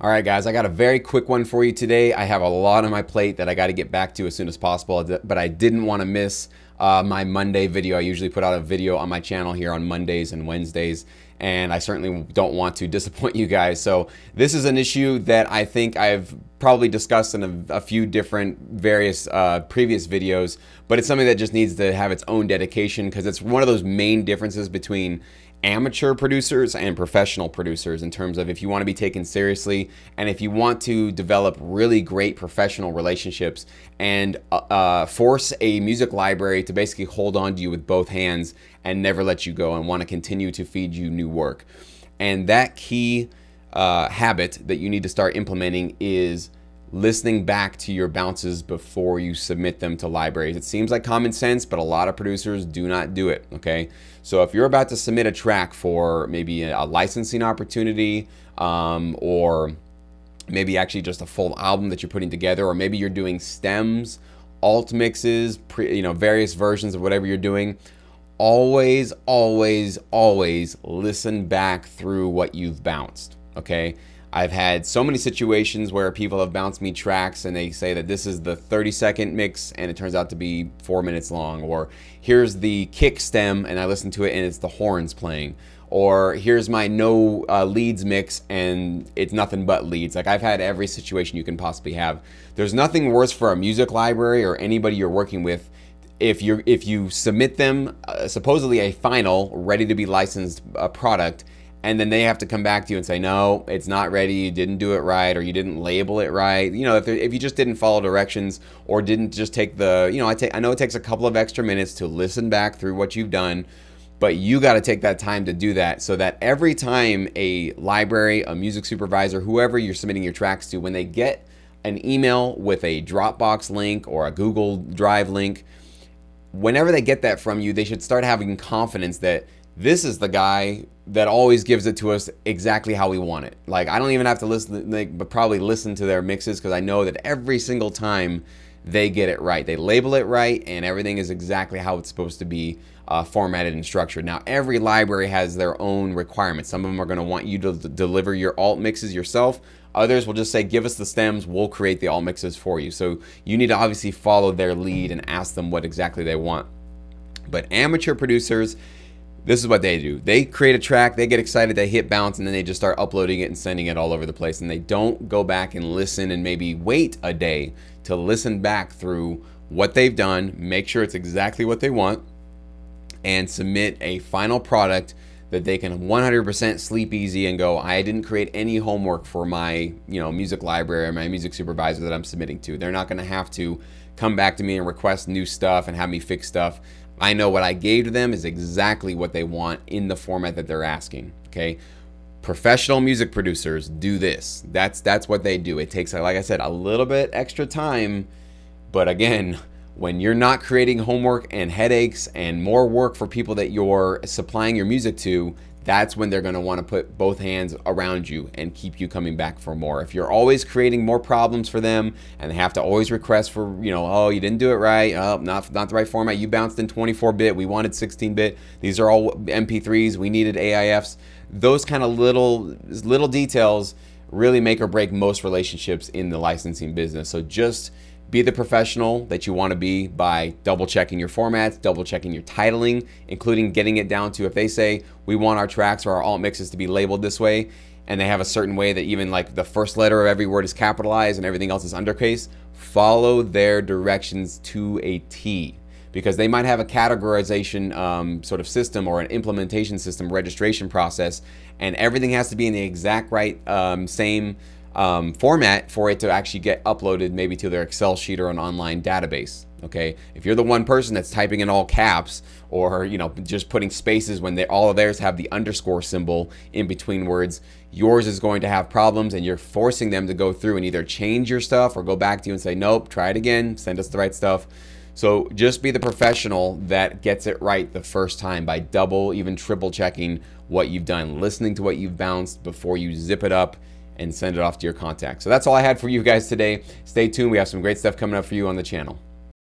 All right, guys, I got a very quick one for you today. I have a lot on my plate that I got to get back to as soon as possible, but I didn't want to miss my Monday video. I usually put out a video on my channel here on Mondays and Wednesdays, and I certainly don't want to disappoint you guys. So this is an issue that I think I've probably discussed in a few different various previous videos, but it's something that just needs to have its own dedication because it's one of those main differences between amateur producers and professional producers in terms of if you want to be taken seriously and if you want to develop really great professional relationships and force a music library to basically hold on to you with both hands and never let you go and want to continue to feed you new work. And that key habit that you need to start implementing is listening back to your bounces before you submit them to libraries. It seems like common sense, but a lot of producers do not do it, okay? So if you're about to submit a track for maybe a licensing opportunity, or maybe actually just a full album that you're putting together, or maybe you're doing stems, alt mixes, various versions of whatever you're doing, always, always, always listen back through what you've bounced, okay? I've had so many situations where people have bounced me tracks and they say that this is the 30-second mix and it turns out to be 4 minutes long, or here's the kick stem and I listen to it and it's the horns playing, or here's my no leads mix and it's nothing but leads. Like, I've had every situation you can possibly have. There's nothing worse for a music library or anybody you're working with if you submit them supposedly a final ready to be licensed product, and then they have to come back to you and say, no, it's not ready, you didn't do it right, or you didn't label it right. You know, if you just didn't follow directions or didn't just take the, I know it takes a couple of extra minutes to listen back through what you've done, but you got to take that time to do that so that every time a library, a music supervisor, whoever you're submitting your tracks to, when they get an email with a Dropbox link or a Google Drive link, whenever they get that from you, they should start having confidence that this is the guy that always gives it to us exactly how we want it. Like, I don't even have to listen, but probably listen to their mixes because I know that every single time they get it right. They label it right and everything is exactly how it's supposed to be formatted and structured. Now, every library has their own requirements. Some of them are going to want you to deliver your alt mixes yourself. Others will just say, give us the stems, we'll create the alt mixes for you. So you need to obviously follow their lead and ask them what exactly they want. But amateur producers, this is what they do. They create a track, they get excited, they hit bounce, and then they just start uploading it and sending it all over the place. And they don't go back and listen and maybe wait a day to listen back through what they've done, make sure it's exactly what they want, and submit a final product that they can 100% sleep easy and go, I didn't create any homework for my music library or my music supervisor that I'm submitting to. They're not going to have to come back to me and request new stuff and have me fix stuff. I know what I gave to them is exactly what they want in the format that they're asking, okay? Professional music producers do this. That's what they do. It takes, like I said, a little bit extra time, but again, when you're not creating homework and headaches and more work for people that you're supplying your music to, that's when they're going to want to put both hands around you and keep you coming back for more. If you're always creating more problems for them and they have to always request for, oh, you didn't do it right, oh, not the right format, you bounced in 24-bit, we wanted 16-bit, these are all MP3s, we needed AIFs, those kind of little details really make or break most relationships in the licensing business. So just be the professional that you want to be by double checking your formats, double checking your titling, including getting it down to if they say we want our tracks or our alt mixes to be labeled this way, and they have a certain way that even like the first letter of every word is capitalized and everything else is undercase, follow their directions to a T. Because they might have a categorization sort of system or an implementation system registration process, and everything has to be in the exact right same format for it to actually get uploaded maybe to their Excel sheet or an online database. Okay, if you're the one person that's typing in all caps or just putting spaces when all of theirs have the underscore symbol in between words, yours is going to have problems, and you're forcing them to go through and either change your stuff or go back to you and say, nope, try it again, send us the right stuff. So just be the professional that gets it right the first time by double, even triple checking what you've done, listening to what you've bounced before you zip it up and send it off to your contacts. So that's all I had for you guys today. Stay tuned. We have some great stuff coming up for you on the channel.